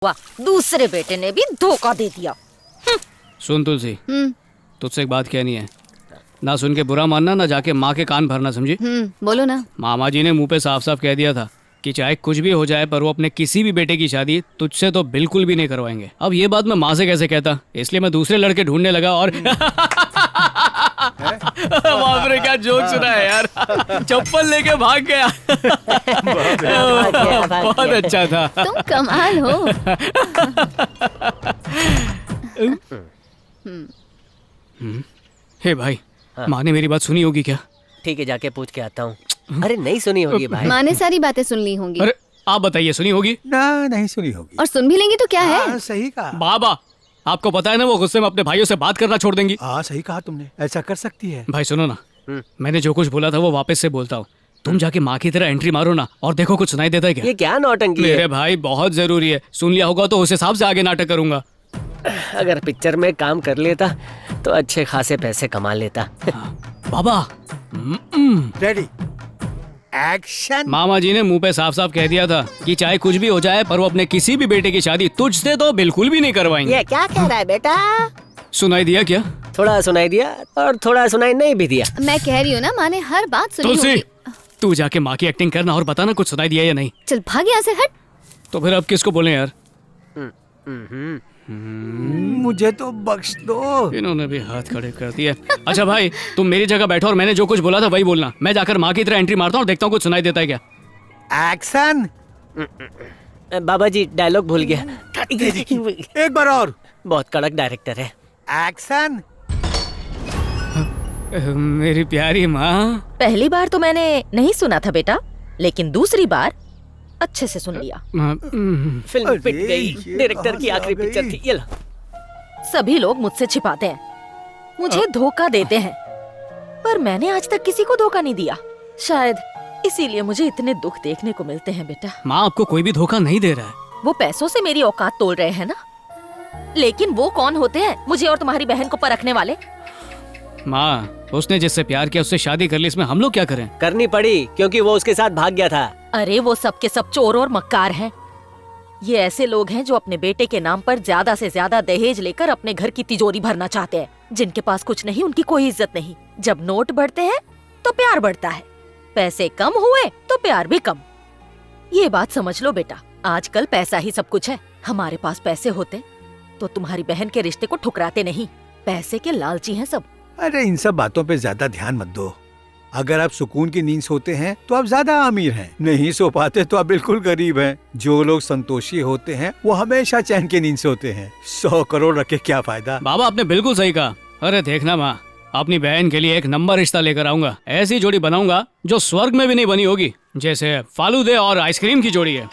हुआ, दूसरे बेटे ने भी धोखा दे दिया। सुन तुलसी, तुझसे एक बात कहनी है। ना सुन के बुरा मानना, ना जाके माँ के कान भरना, समझी? बोलो ना। मामा जी ने मुंह पे साफ साफ कह दिया था कि चाहे कुछ भी हो जाए पर वो अपने किसी भी बेटे की शादी तुझसे तो बिल्कुल भी नहीं करवाएंगे। अब ये बात मैं माँ से कैसे कहता, इसलिए मैं दूसरे लड़के ढूंढने लगा और बाप रे क्या जोक सुना है यार। चप्पल लेके भाग गया। बहुत अच्छा था। तुम कमाल हो। हे भाई, माँ ने मेरी बात सुनी होगी क्या? ठीक है, जाके पूछ के आता हूँ। अरे नहीं सुनी होगी भाई। माँ ने सारी बातें सुन ली होंगी। अरे आप बताइए, सुनी होगी? ना, नहीं सुनी होगी। और सुन भी लेंगी तो क्या है? सही कहा बाबा, आपको पता है ना वो गुस्से में अपने भाइयों से बात करना छोड़ देंगी। सही कहा तुमने, ऐसा कर सकती है। भाई सुनो ना, मैंने जो कुछ बोला था वो वापस से बोलता हूँ। तुम जाके माँ की तरह एंट्री मारो ना और देखो कुछ सुनाई देता है क्या? ये क्या नौटंकी मेरे है? भाई बहुत जरूरी है, सुन लिया होगा तो उस हिसाब से आगे नाटक करूंगा। अगर पिक्चर में काम कर लेता तो अच्छे खासे पैसे कमा लेता। बाबा रेडी, एक्शन। मामा जी ने मुंह पे साफ साफ कह दिया था कि चाहे कुछ भी हो जाए पर वो अपने किसी भी बेटे की शादी तुझसे तो बिल्कुल भी नहीं करवाएंगे। ये क्या कह रहा है बेटा? सुनाई दिया क्या? थोड़ा सुनाई दिया और थोड़ा सुनाई नहीं भी दिया। मैं कह रही हूँ ना, माँ ने हर बात सुनी तुलसी, होगी। तू जाके माँ की एक्टिंग करना और बताना कुछ सुनाई दिया या नहीं। चल भाग यहाँ से, हट। तो फिर अब किसको बोले यार? मुझे तो बख्श दो। इन्होंने भी हाथ खड़े कर दिए। अच्छा भाई, तुम मेरी जगह बैठो और मैंने जो कुछ बोला था वही बोलना। मैं जाकर माँ की तरह एंट्री मारता हूँ और देखता हूँ कुछ सुनाई देता है क्या। एक्शन। बाबा जी डायलॉग भूल गया। एक बार और। बहुत कड़क डायरेक्टर है। एक्शन। मेरी प्यारी माँ। पहली बार तो मैंने नहीं सुना था बेटा, लेकिन दूसरी बार अच्छे से सुन लिया। फिल्म पिट गई। ये डायरेक्टर की आखिरी कहाँ पिक्चर गई? थी। ये लो। सभी लोग मुझसे छिपाते हैं, मुझे धोखा देते हैं, पर मैंने आज तक किसी को धोखा नहीं दिया। शायद इसीलिए मुझे इतने दुख देखने को मिलते हैं बेटा। माँ, आपको कोई भी धोखा नहीं दे रहा है। वो पैसों से मेरी औकात तोल रहे हैं ना, लेकिन वो कौन होते हैं मुझे और तुम्हारी बहन को परखने वाले? माँ, उसने जिससे प्यार किया उससे शादी कर ली, इसमें हम लोग क्या करें? करनी पड़ी क्योंकि वो उसके साथ भाग गया था। अरे वो सब के सब चोर और मक्कार हैं। ये ऐसे लोग हैं जो अपने बेटे के नाम पर ज्यादा से ज्यादा दहेज लेकर अपने घर की तिजोरी भरना चाहते हैं। जिनके पास कुछ नहीं उनकी कोई इज्जत नहीं। जब नोट बढ़ते हैं तो प्यार बढ़ता है, पैसे कम हुए तो प्यार भी कम। ये बात समझ लो बेटा, आजकल पैसा ही सब कुछ है। हमारे पास पैसे होते तो तुम्हारी बहन के रिश्ते को ठुकराते नहीं। पैसे के लालची हैं सब। अरे इन सब बातों पे ज्यादा ध्यान मत दो। अगर आप सुकून की नींद सोते हैं तो आप ज्यादा अमीर हैं, नहीं सो पाते तो आप बिल्कुल गरीब हैं। जो लोग संतोषी होते हैं वो हमेशा चैन की नींद सोते हैं। 100 करोड़ रखे क्या फायदा। बाबा, आपने बिल्कुल सही कहा। अरे देखना माँ, अपनी बहन के लिए एक नंबर रिश्ता लेकर आऊंगा। ऐसी जोड़ी बनाऊंगा जो स्वर्ग में भी नहीं बनी होगी, जैसे फालूदे और आइसक्रीम की जोड़ी है।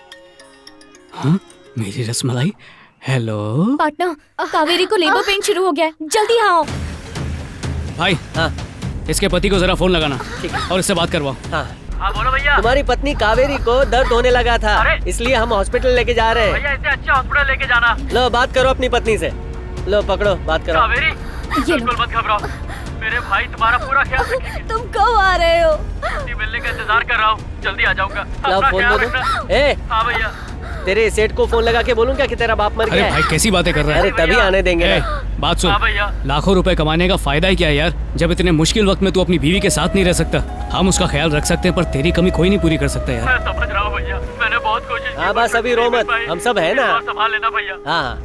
हाँ, मेरी रसमलाई। हेलो पार्टनर, कावेरी को लेबर पेन शुरू हो गया है, जल्दी आओ। भाई, हाँ इसके पति को जरा फोन लगाना ठीक है। और इससे बात करवाओ। हाँ बोलो भैया। तुम्हारी पत्नी कावेरी को दर्द होने लगा था, इसलिए हम हॉस्पिटल लेके जा रहे हैं। भैया इसे अच्छे हॉस्पिटल लेके जाना। लो बात करो अपनी पत्नी से। लो पकड़ो, बात करो। कावेरी, बिल्कुल मत घबराओ, मेरे भाई तुम्हारा पूरा ख्याल रखेंगे। तुम कब आ रहे हो? छुट्टी मिलने का इंतजार कर रहा हूँ, जल्दी आ जाऊंगा। लो अपना फोन ख्याल दे रखना। दो। ए, हाँ भैया। तेरे सेठ को फोन लगा के बोलूं क्या कि तेरा बाप मर अरे गया भाई, है? कैसी बातें कर रहा अरे है? तभी आने देंगे ए, ना। बात सुन। हाँ भैया। लाखों रुपए कमाने का फायदा ही क्या है यार, जब इतने मुश्किल वक्त में तू अपनी बीवी के साथ नहीं रह सकता। हम उसका ख्याल रख सकते हैं पर तेरी कमी कोई नहीं पूरी कर सकता यार। मैं समझ रहा हूँ भैया, मैंने बहुत कोशिश की। हाँ बस अभी रो मत, हम सब है ना। संभाल लेना भैया। हाँ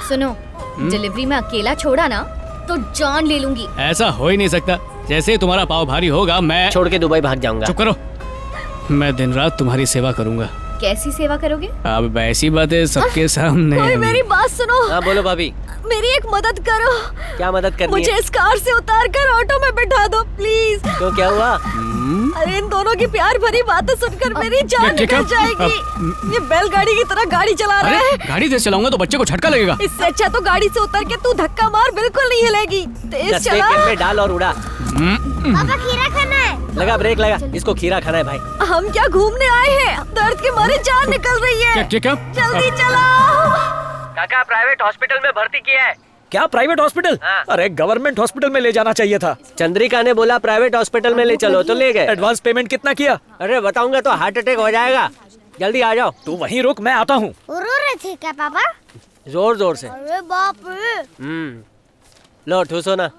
सुनो, डिलीवरी में अकेला छोड़ा ना तो जान ले लूंगी। ऐसा हो ही नहीं सकता। जैसे ही तुम्हारा पाव भारी होगा मैं छोड़ के दुबई भाग जाऊंगा। चुप करो। मैं दिन रात तुम्हारी सेवा करूंगा। कैसी सेवा करोगे? अब ऐसी बातें सबके सामने। कोई मेरी बात सुनो। हाँ बोलो भाभी, मेरी एक मदद करो। क्या मदद करनी मुझे है? इस कार से उतार कर ऑटो में बिठा दो प्लीज। क्यों, क्या हुआ? अरे इन दोनों की प्यार भरी बातें सुनकर मेरी जान ठीक है। निकल जाएगी। ये बैलगाड़ी की तरह गाड़ी चला रहा अरे है। गाड़ी तेज चलाऊंगा तो बच्चे को झटका लगेगा। इससे अच्छा तो गाड़ी से उतर के तू धक्का मार, बिल्कुल नहीं हिलेगी। तेज 10 चला। सेकंड में डाल और उड़ा। पापा खीरा खाना है। लगा ब्रेक लगा, इसको खीरा खाना है भाई। हम क्या घूमने आए हैं? दर्द के मारे जान निकल रही है। ठीक है। जल्दी चलाओ। काका प्राइवेट हॉस्पिटल में भर्ती किया है। क्या प्राइवेट हॉस्पिटल? हाँ। अरे गवर्नमेंट हॉस्पिटल में ले जाना चाहिए था। चंद्रिका ने बोला प्राइवेट हॉस्पिटल में ले चलो तो ले गए। एडवांस पेमेंट कितना किया? अरे बताऊंगा तो हार्ट अटैक हो जाएगा। जल्दी आ जाओ। तू वहीं रुक, मैं आता हूँ। रो रहे थे क्या पापा? जोर जोर से। अरे बाप रे। लो ठूसो ना।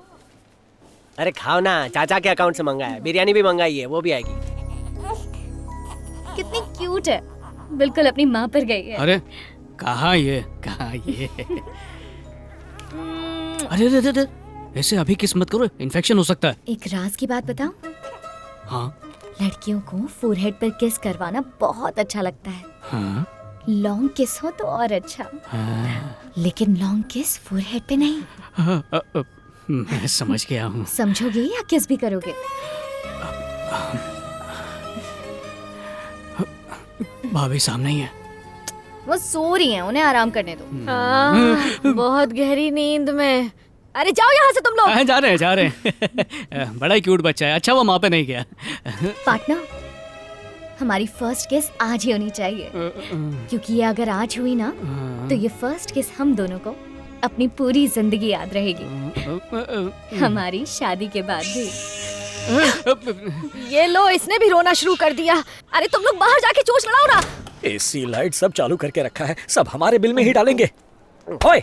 अरे खाओ ना, चाचा के अकाउंट से मंगाया। बिरयानी भी मंगाई है, वो भी आएगी। कितनी क्यूट है, बिल्कुल अपनी माँ पर गई है। अरे कहाँ ये? अरे अरे अरे, ऐसे अभी किस मत करो, इन्फेक्शन हो सकता है। एक राज की बात बताऊं? हाँ लड़कियों को फोरहेड पर किस करवाना बहुत अच्छा लगता है। हाँ लॉन्ग किस हो तो और अच्छा, लेकिन लॉन्ग किस फोरहेड पे नहीं। मैं समझ गया हूँ। समझोगे या किस भी करोगे? भाभी सामने ही है। वो सो रही हैं, उन्हें आराम करने दो। बहुत गहरी नींद में। अरे जाओ यहाँ से तुम लोग। हाँ, जा रहे हैं। बड़ा ही क्यूट बच्चा है। अच्छा वो वहाँ पे नहीं गया। पार्टनर, हमारी फर्स्ट किस आज ही होनी चाहिए, क्योंकि ये अगर आज हुई ना तो ये फर्स्ट किस हम दोनों को अपनी पूरी जिंदगी याद रहेगी, हमारी शादी के बाद भी। ये लो, इसने भी रोना शुरू कर दिया। अरे तुम लोग बाहर जाके चोंच लड़ाओ ना। एसी लाइट सब चालू करके रखा है, सब हमारे बिल में ही डालेंगे। ओए,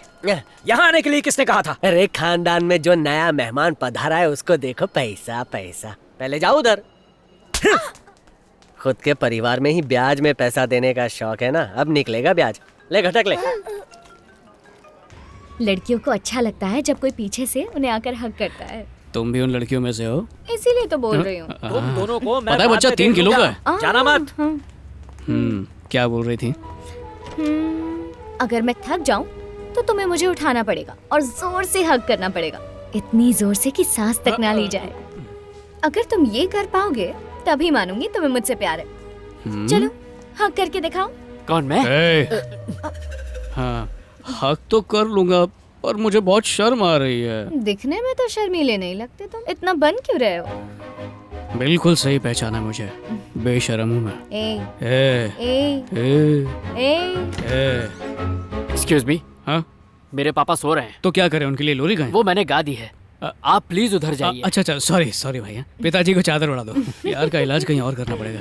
यहाँ आने के लिए किसने कहा था? अरे खानदान में जो नया मेहमान पधारा है उसको देखो, पैसा पैसा। पहले जाओ उधर। खुद के परिवार में ही ब्याज में पैसा देने का शौक है ना, अब निकलेगा ब्याज। ले घटक ले। लड़कियों को अच्छा लगता है जब कोई पीछे से उन्हें आकर हक करता है। तुम भी उन लड़कियों में से हो? इसीलिए तो बोल रही हूँ। तुम दोनों को मैं पता है बच्चा बाद में 3 देख किलो का लूंगा। है। जाना मत। क्या बोल रही थी? अगर मैं थक जाऊं तो तुम्हें मुझे उठाना पड़ेगा और जोर से हक करना पड़ेगा, इतनी जोर से कि सांस तक ना ली जाए। अगर तुम ये कर पाओगे तभी मानूंगी तुम्हें मुझसे प्यार है। चलो हक करके दिखाओ। कौन, मैं? हाँ हक तो कर लूंगा, पर मुझे बहुत शर्म आ रही है। दिखने में तो शर्मीले नहीं लगते तुम, इतना बन क्यों रहे हो? बिल्कुल सही पहचाना मुझे, बेशर्म हूँ मैं। ए ए, ए ए, ए ए। एक्सक्यूज मी, हाँ मेरे पापा सो रहे हैं। तो क्या करें, उनके लिए लोरी गाएं? वो मैंने गा दी है, आप प्लीज उधर जाइए। अच्छा सॉरी भाई। पिताजी को चादर उड़ा दो। यार का इलाज कहीं और करना पड़ेगा।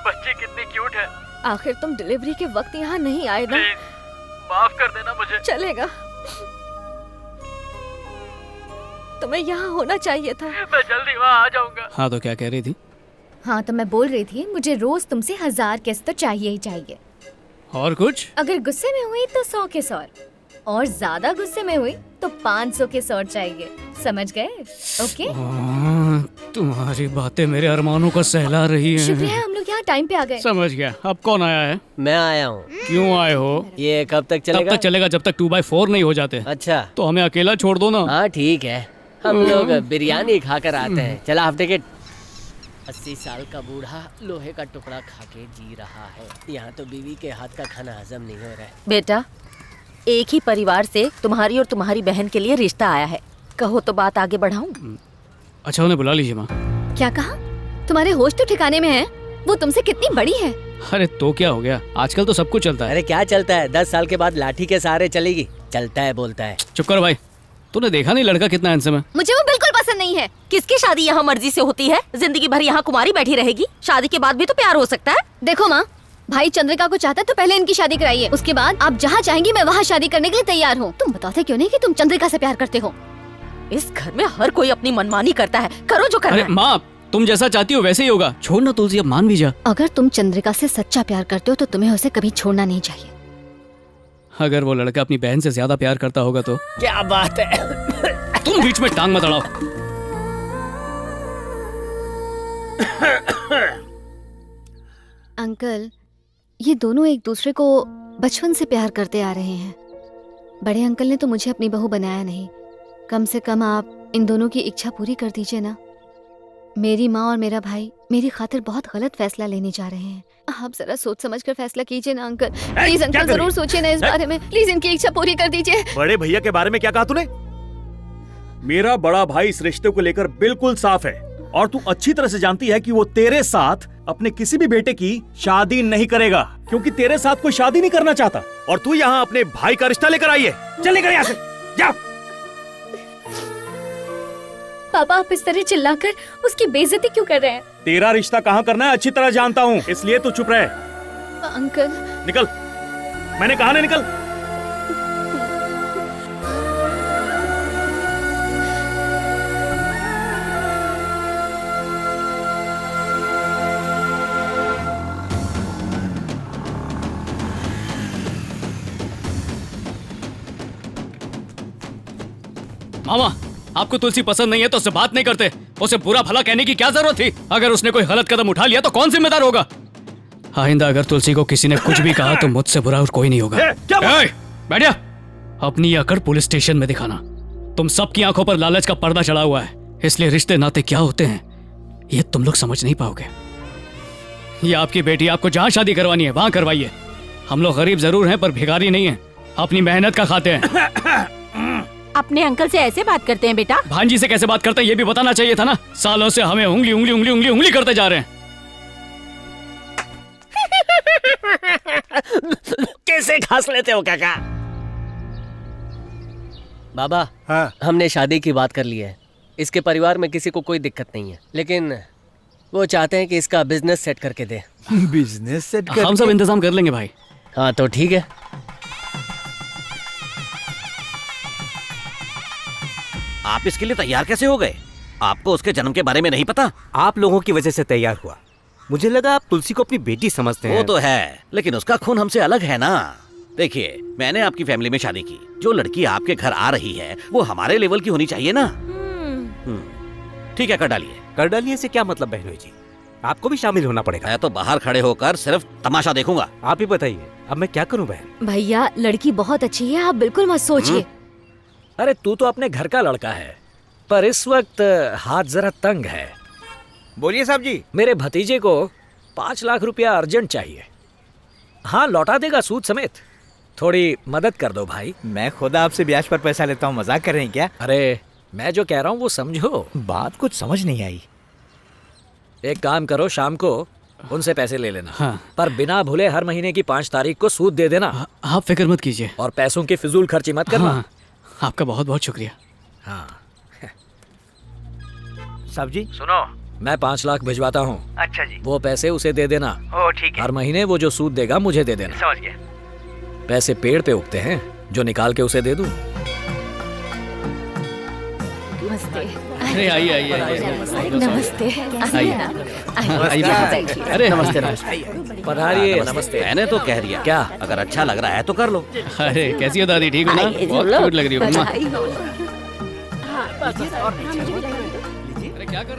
बच्ची कितनी क्यूट है। आखिर तुम डिलीवरी के वक्त यहाँ नहीं आए ना? माफ कर देना मुझे। चलेगा, तुम्हें यहाँ होना चाहिए था। मैं जल्दी वहाँ आ जाऊंगा। हाँ तो क्या कह रही थी? हाँ तो मैं बोल रही थी मुझे रोज तुमसे 1000 किस तो चाहिए ही चाहिए। और कुछ? अगर गुस्से में हुई तो 100 किस और ज्यादा गुस्से में हुई तो 500 किस और चाहिए। समझ गए? ओके। तुम्हारी बातें मेरे अरमानों को सहला रही हैं। शुक्रिया है हम लोग यहाँ टाइम पे आ गए। समझ गया। अब कौन आया है? मैं आया हूँ। क्यों आए हो? ये कब तक तब चलेगा? तक चलेगा जब तक 2x4 नहीं हो जाते। अच्छा तो हमें अकेला छोड़ दो ना। हाँ ठीक है, हम लोग बिरयानी खाकर आते हैं। चला हाफ टिकट। 80 साल का बूढ़ा लोहे का टुकड़ा खा के जी रहा है, यहाँ तो बीवी के हाथ का खाना हजम नहीं हो रहा है। बेटा, एक ही परिवार से तुम्हारी और तुम्हारी बहन के लिए रिश्ता आया है, कहो तो बात आगे बढ़ाऊं? अच्छा उन्हें बुला लीजिए माँ। क्या कहा? तुम्हारे होश तो ठिकाने में है? वो तुमसे कितनी बड़ी है? अरे तो क्या हो गया, आजकल तो सब कुछ चलता है। अरे क्या चलता है, 10 साल के बाद लाठी के सहारे चलेगी। चलता है बोलता है। चुप कर भाई, तूने देखा नहीं लड़का कितना हैंडसम है? मुझे वो बिल्कुल पसंद नहीं है। किसकी शादी यहाँ मर्जी से होती है? जिंदगी भर यहाँ कुमारी बैठी रहेगी? शादी के बाद भी तो प्यार हो सकता है। देखो माँ, भाई चंद्रिका को चाहता है तो पहले इनकी शादी कराइए, उसके बाद आप जहाँ चाहेंगी मैं वहाँ शादी करने के लिए तैयार हूँ। तुम बताते क्यों नहीं कि तुम चंद्रिका से प्यार करते हो? इस घर में हर कोई अपनी मनमानी करता है, करो जो करना अरे है। माँ, तुम जैसा चाहती हो वैसे ही होगा। छोड़ ना तुलसी, अब मान भी जा। अगर तुम चंद्रिका से सच्चा प्यार करते हो तो तुम्हें उसे कभी छोड़ना नहीं चाहिए। अगर वो लड़का अपनी बहन से ज्यादा प्यार करता होगा तो? क्या बात है। तुम बीच में टांग मत अड़ाओ। अंकल, ये दोनों एक दूसरे को बचपन से प्यार करते आ रहे हैं। बड़े अंकल ने तो मुझे अपनी बहू बनाया नहीं, कम से कम आप इन दोनों की इच्छा पूरी कर दीजिए ना। मेरी माँ और मेरा भाई मेरी खातिर बहुत गलत फैसला लेने जा रहे हैं। आप जरा सोच समझ कर फैसला कीजिए ना अंकल। प्लीज अंकल, जरूर सोचिए ना इस बारे में। प्लीज इनकी इच्छा पूरी कर दीजिए। बड़े भैया के बारे में क्या कहा तूने? मेरा बड़ा भाई इस रिश्ते को लेकर बिल्कुल साफ है। और तू अच्छी तरह से जानती है कि वो तेरे साथ अपने किसी भी बेटे की शादी नहीं करेगा, क्योंकि तेरे साथ कोई शादी नहीं करना चाहता। और तू यहाँ अपने भाई का रिश्ता लेकर आई है। चल निकल यहाँ से, जा। पापा आप इस तरह चिल्लाकर उसकी बेइज्जती क्यों कर रहे हैं? तेरा रिश्ता कहाँ करना है अच्छी तरह जानता हूँ, इसलिए तू चुप रहे। अंकल निकल, मैंने कहा ना निकल। मामा, आपको तुलसी पसंद नहीं है तो उससे बात नहीं करते। उसे बुरा भला कहने की क्या जरूरत थी? अगर उसने कोई गलत कदम उठा लिया तो कौन जिम्मेदार होगा? आइंदा अगर तुलसी को किसी ने कुछ भी कहा तो मुझसे बुरा और कोई नहीं होगा। बैठ जा। अपनी अकड़ पुलिस स्टेशन में दिखाना। तुम सबकी आंखों पर लालच का पर्दा चढ़ा हुआ है, इसलिए रिश्ते नाते क्या होते हैं ये तुम लोग समझ नहीं पाओगे। ये आपकी बेटी, आपको जहाँ शादी करवानी है वहां करवाइए। हम लोग गरीब जरूर हैं पर भिखारी नहीं है, अपनी मेहनत का खाते हैं। अपने अंकल से ऐसे बात करते हैं बेटा? भांजी से कैसे बात करते हैं ये भी बताना चाहिए था ना। सालों से हमें उंगली उंगली उंगली उंगली उंगली करते जा रहे हैं। कैसे घास लेते हो काका? बाबा, हाँ। हमने शादी की बात कर ली है। इसके परिवार में किसी को कोई दिक्कत नहीं है, लेकिन वो चाहते हैं कि इसका बिजनेस सेट करके दे। बिजनेस सेट कर हम सब इंतजाम कर लेंगे भाई। हाँ तो ठीक है। आप इसके लिए तैयार कैसे हो गए? आपको उसके जन्म के बारे में नहीं पता? आप लोगों की वजह से तैयार हुआ। मुझे लगा आप तुलसी को अपनी बेटी समझते हैं। वो तो है, लेकिन उसका खून हमसे अलग है ना। देखिए, मैंने आपकी फैमिली में शादी की। जो लड़की आपके घर आ रही है वो हमारे लेवल की होनी चाहिए ना। ठीक है, कर डालिए। कर डालिए से क्या मतलब बहनोई जी? आपको भी शामिल होना पड़ेगा। मैं तो बाहर खड़े होकर सिर्फ तमाशा देखूंगा। आप ही बताइए, अब मैं क्या करूं बहन? भैया लड़की बहुत अच्छी है, आप बिल्कुल मत सोचिए। अरे तू तो अपने घर का लड़का है, पर इस वक्त हाथ जरा तंग है। बोलिए साहब जी। मेरे भतीजे को 5 लाख रुपया अर्जेंट चाहिए। हाँ, लौटा देगा सूद समेत। थोड़ी मदद कर दो भाई। मैं खुद आपसे ब्याज पर पैसा लेता हूँ, मजाक कर रहे हैं क्या? अरे मैं जो कह रहा हूँ वो समझो। बात कुछ समझ नहीं आई। एक काम करो, शाम को उनसे पैसे ले लेना। हाँ। पर बिना भूले हर महीने की 5 तारीख को सूद दे देना। आप फिक्र मत कीजिए। और पैसों की फिजूल खर्ची मत करना। हाँ, आपका बहुत बहुत शुक्रिया। हाँ। साहब जी सुनो, मैं 5 लाख भिजवाता हूँ। अच्छा जी। वो पैसे उसे दे देना। ओ ठीक है, हर महीने वो जो सूद देगा मुझे दे देना। समझ गया। पैसे पेड़ पे उगते हैं, जो निकाल के उसे दे दूं। नमस्ते। अरे आइए आइए आइए। नमस्ते। आइए। अरे नमस्ते पधारिए। नमस्ते। मैंने तो कह दिया, क्या? अगर अच्छा लग रहा है तो कर लो। अरे कैसी हो दादी, ठीक हो ना? बहुत क्यूट लग रही हो। अरे क्या कर रहे हो?